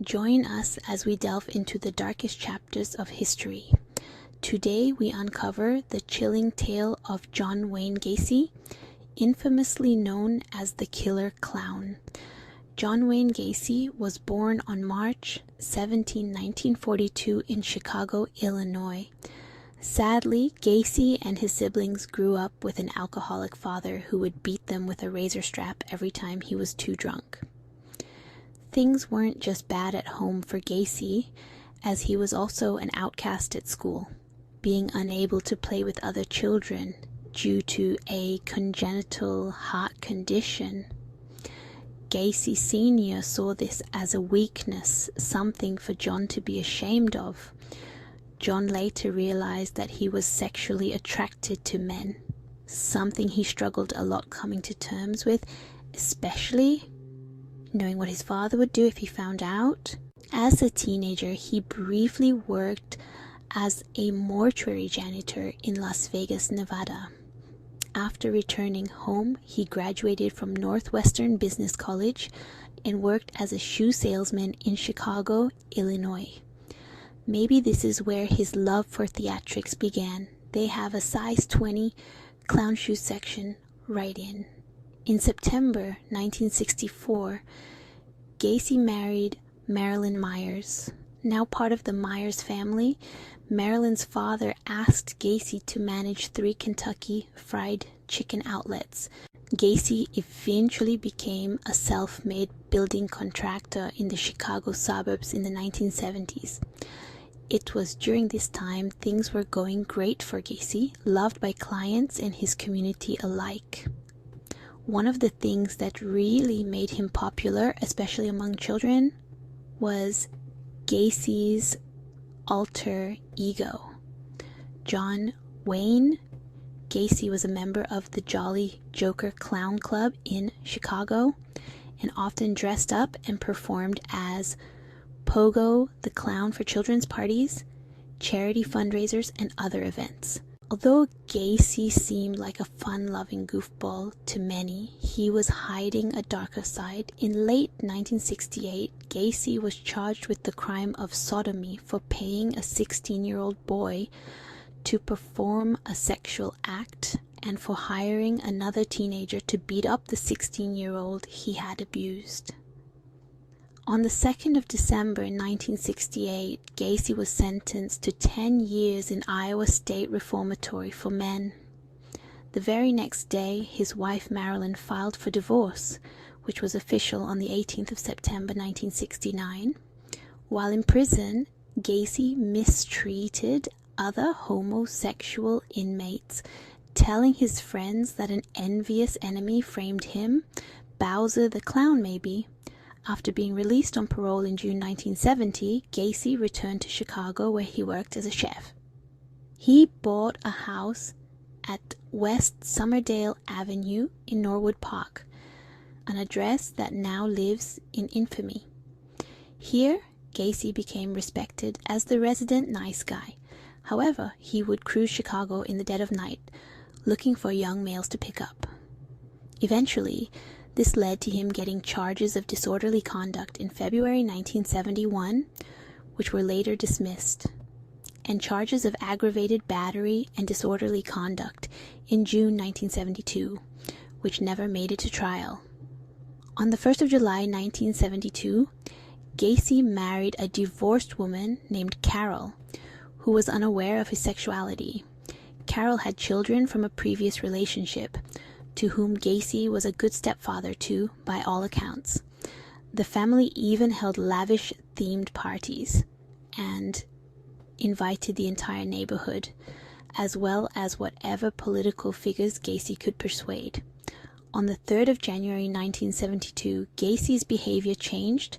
Join us as we delve into the darkest chapters of history. Today we uncover the chilling tale of John Wayne Gacy, infamously known as the Killer Clown. John Wayne Gacy was born on March 17, 1942 in Chicago, Illinois. Sadly, Gacy and his siblings grew up with an alcoholic father who would beat them with a razor strap every time he was too drunk. Things weren't just bad at home for Gacy, as he was also an outcast at school, being unable to play with other children due to a congenital heart condition. Gacy Sr. saw this as a weakness, something for John to be ashamed of. John later realized that he was sexually attracted to men, something he struggled a lot coming to terms with, especially knowing what his father would do if he found out. As a teenager, he briefly worked as a mortuary janitor in Las Vegas, Nevada. After returning home, he graduated from Northwestern Business College and worked as a shoe salesman in Chicago, Illinois. Maybe this is where his love for theatrics began. They have a size 20 clown shoe section right in. In September 1964, Gacy married Marilyn Myers. Now part of the Myers family, Marilyn's father asked Gacy to manage 3 Kentucky Fried Chicken outlets. Gacy eventually became a self-made building contractor in the Chicago suburbs in the 1970s. It was during this time things were going great for Gacy, loved by clients and his community alike. One of the things that really made him popular, especially among children, was Gacy's alter ego. John Wayne Gacy was a member of the Jolly Joker Clown Club in Chicago and often dressed up and performed as Pogo the Clown for children's parties, charity fundraisers, and other events. Although Gacy seemed like a fun-loving goofball to many, he was hiding a darker side. In late 1968, Gacy was charged with the crime of sodomy for paying a 16-year-old boy to perform a sexual act and for hiring another teenager to beat up the 16-year-old he had abused. On the 2nd of December 1968, Gacy was sentenced to 10 years in Iowa State Reformatory for men. The very next day, his wife Marilyn filed for divorce, which was official on the 18th of September 1969. While in prison, Gacy mistreated other homosexual inmates, telling his friends that an envious enemy framed him, Bowser the Clown maybe. After being released on parole in June 1970, Gacy returned to Chicago where he worked as a chef. He bought a house at West Somerdale Avenue in Norwood Park, an address that now lives in infamy. Here, Gacy became respected as the resident nice guy. However, he would cruise Chicago in the dead of night, looking for young males to pick up. Eventually, this led to him getting charges of disorderly conduct in February 1971, which were later dismissed, and charges of aggravated battery and disorderly conduct in June 1972, which never made it to trial. On the 1st of July 1972, Gacy married a divorced woman named Carol, who was unaware of his sexuality. Carol had children from a previous relationship, to whom Gacy was a good stepfather to, by all accounts. The family even held lavish themed parties and invited the entire neighborhood, as well as whatever political figures Gacy could persuade. On the 3rd of January 1972, Gacy's behavior changed,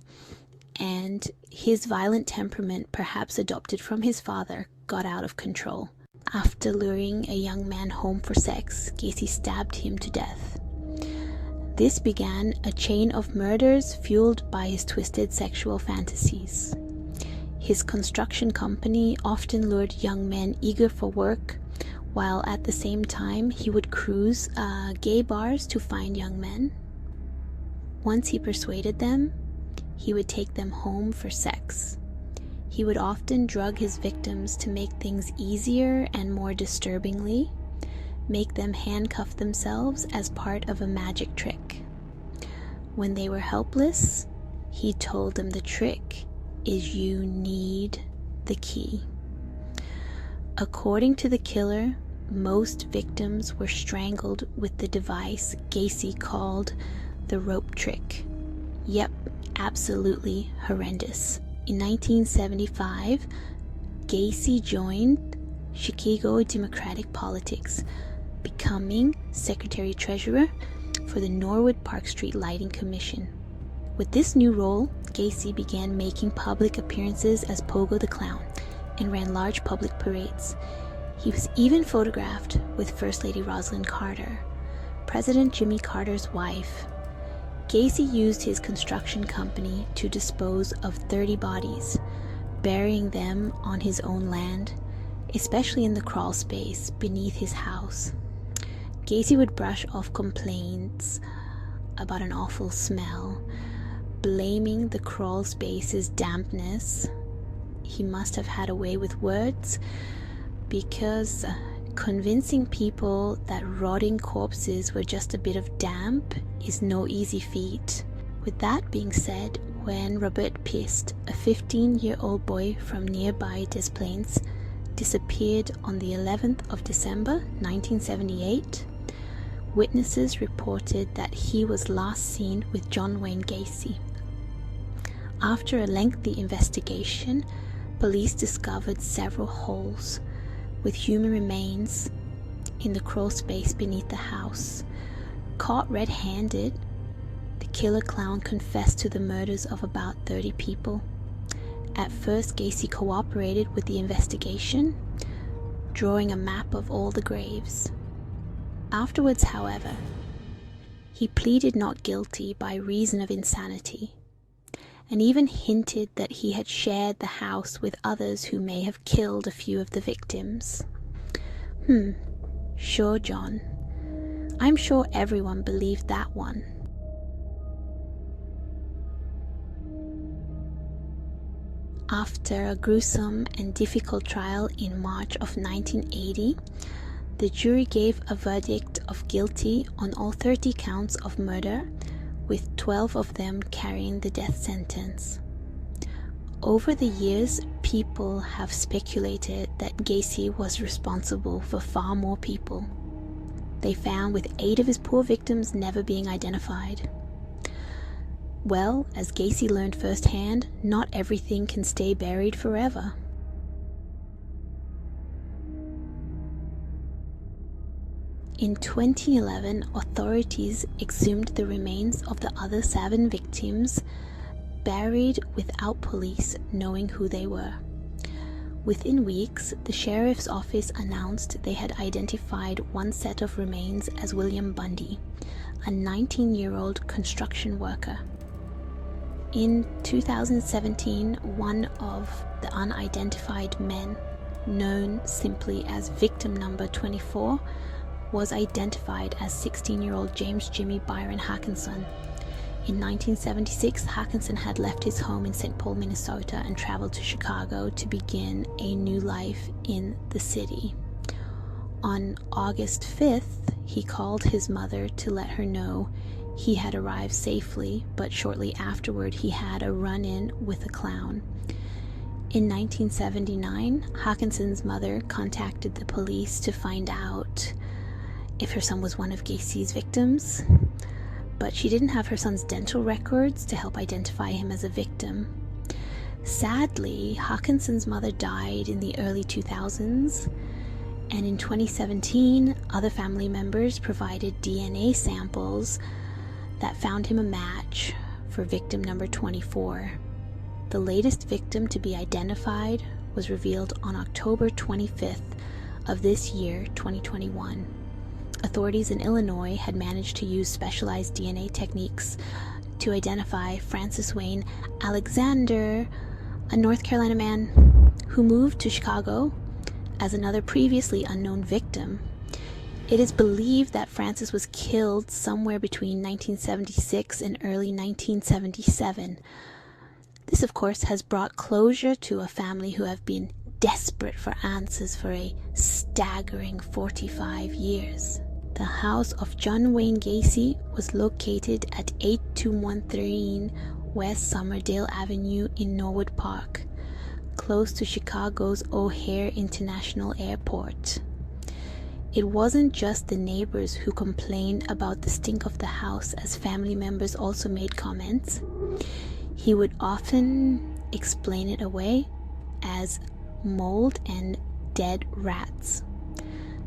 and his violent temperament, perhaps adopted from his father, got out of control. After luring a young man home for sex, Gacy stabbed him to death. This began a chain of murders fueled by his twisted sexual fantasies. His construction company often lured young men eager for work, while at the same time he would cruise gay bars to find young men. Once he persuaded them, he would take them home for sex. He would often drug his victims to make things easier, and more disturbingly, make them handcuff themselves as part of a magic trick. When they were helpless, he told them the trick is you need the key. According to the killer, most victims were strangled with the device Gacy called the rope trick. Yep, absolutely horrendous. In 1975, Gacy joined Chicago Democratic politics, becoming Secretary-Treasurer for the Norwood Park Street Lighting Commission. With this new role, Gacy began making public appearances as Pogo the Clown and ran large public parades. He was even photographed with First Lady Rosalind Carter, President Jimmy Carter's wife. Gacy used his construction company to dispose of 30 bodies, burying them on his own land, especially in the crawl space beneath his house. Gacy would brush off complaints about an awful smell, blaming the crawl space's dampness. He must have had a way with words, because convincing people that rotting corpses were just a bit of damp is no easy feat. With that being said, when Robert Pist, a 15-year-old boy from nearby Des Plaines, disappeared on the 11th of December 1978, witnesses reported that he was last seen with John Wayne Gacy. After a lengthy investigation, police discovered several holes with human remains in the crawl space beneath the house. Caught red-handed, the killer clown confessed to the murders of about 30 people. At first, Gacy cooperated with the investigation, drawing a map of all the graves. Afterwards, however, he pleaded not guilty by reason of insanity, and even hinted that he had shared the house with others who may have killed a few of the victims. Sure, John. I'm sure everyone believed that one. After a gruesome and difficult trial in March of 1980, the jury gave a verdict of guilty on all 30 counts of murder, with 12 of them carrying the death sentence. Over the years, people have speculated that Gacy was responsible for far more people. They found with 8 of his poor victims never being identified. Well, as Gacy learned firsthand, not everything can stay buried forever. In 2011, authorities exhumed the remains of the other 7 victims, buried without police knowing who they were. Within weeks, the sheriff's office announced they had identified one set of remains as William Bundy, a 19-year-old construction worker. In 2017, one of the unidentified men, known simply as victim number 24, was identified as 16-year-old James Jimmy Byron Hackinson. In 1976, Hackinson had left his home in St. Paul, Minnesota, and traveled to Chicago to begin a new life in the city. On August 5th, he called his mother to let her know he had arrived safely, but shortly afterward he had a run-in with a clown. In 1979, Hawkinson's mother contacted the police to find out if her son was one of Gacy's victims, but she didn't have her son's dental records to help identify him as a victim. Sadly, Hawkinson's mother died in the early 2000s, and in 2017, other family members provided DNA samples that found him a match for victim number 24. The latest victim to be identified was revealed on October 25th of this year, 2021. Authorities in Illinois had managed to use specialized DNA techniques to identify Francis Wayne Alexander, a North Carolina man who moved to Chicago as another previously unknown victim. It is believed that Francis was killed somewhere between 1976 and early 1977. This, of course, has brought closure to a family who have been desperate for answers for a staggering 45 years. The house of John Wayne Gacy was located at 8213 West Somerdale Avenue in Norwood Park, close to Chicago's O'Hare International Airport. It wasn't just the neighbors who complained about the stink of the house, as family members also made comments. He would often explain it away as mold and dead rats.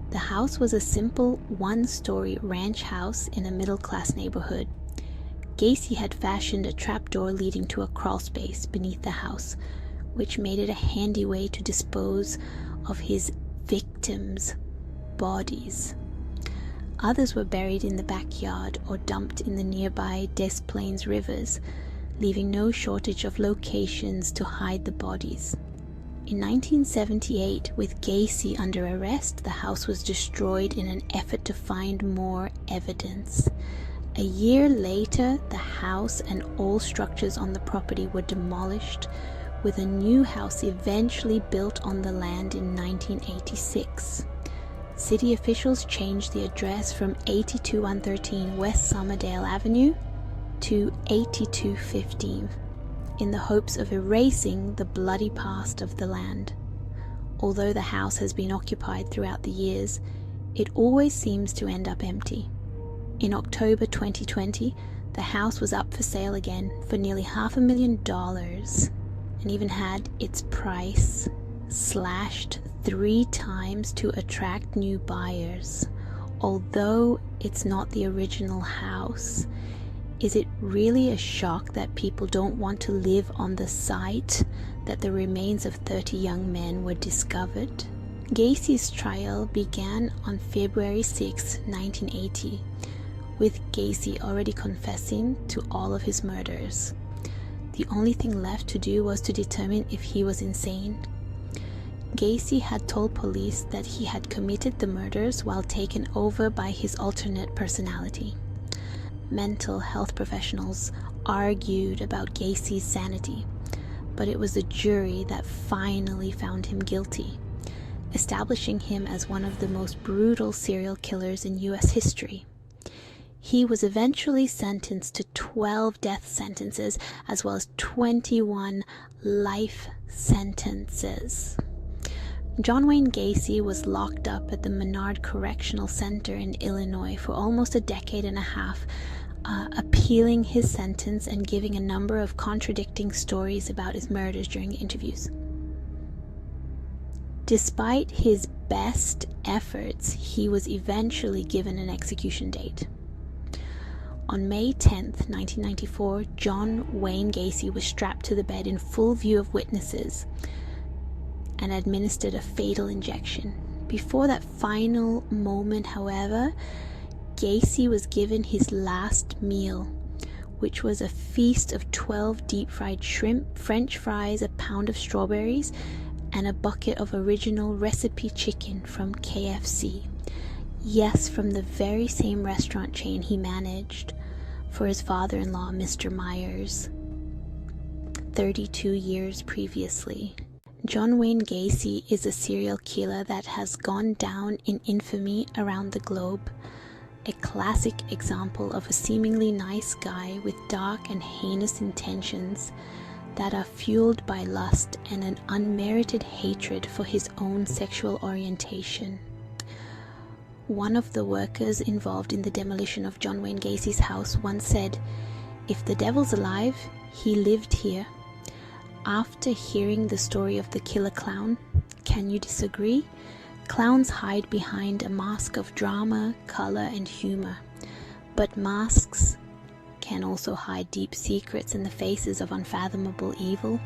The house was a simple one-story ranch house in a middle-class neighborhood. Gacy had fashioned a trapdoor leading to a crawl space beneath the house, which made it a handy way to dispose of his victims' bodies. Others were buried in the backyard or dumped in the nearby Des Plaines rivers, leaving no shortage of locations to hide the bodies. In 1978, with Gacy under arrest, the house was destroyed in an effort to find more evidence. A year later, the house and all structures on the property were demolished, with a new house eventually built on the land in 1986. City officials changed the address from 82113 West Somerdale Avenue to 8215 in the hopes of erasing the bloody past of the land. Although the house has been occupied throughout the years, it always seems to end up empty. In October 2020, the house was up for sale again for nearly $500,000 and even had its price slashed 3 times to attract new buyers. Although it's not the original house, is it really a shock that people don't want to live on the site that the remains of 30 young men were discovered? Gacy's trial began on February 6, 1980, with Gacy already confessing to all of his murders. The only thing left to do was to determine if he was insane. Gacy had told police that he had committed the murders while taken over by his alternate personality. Mental health professionals argued about Gacy's sanity, but it was the jury that finally found him guilty, establishing him as one of the most brutal serial killers in U.S. history. He was eventually sentenced to 12 death sentences as well as 21 life sentences. John Wayne Gacy was locked up at the Menard Correctional Center in Illinois for almost a decade and a half, appealing his sentence and giving a number of contradicting stories about his murders during interviews. Despite his best efforts, he was eventually given an execution date. On May 10, 1994, John Wayne Gacy was strapped to the bed in full view of witnesses and administered a fatal injection. Before that final moment, however, Gacy was given his last meal, which was a feast of 12 deep-fried shrimp, French fries, a pound of strawberries, and a bucket of original recipe chicken from KFC. Yes, from the very same restaurant chain he managed for his father-in-law, Mr. Myers, 32 years previously. John Wayne Gacy is a serial killer that has gone down in infamy around the globe, a classic example of a seemingly nice guy with dark and heinous intentions that are fueled by lust and an unmerited hatred for his own sexual orientation. One of the workers involved in the demolition of John Wayne Gacy's house once said, "If the devil's alive, he lived here." After hearing the story of the killer clown, can you disagree? Clowns hide behind a mask of drama, color, and humor. But masks can also hide deep secrets in the faces of unfathomable evil.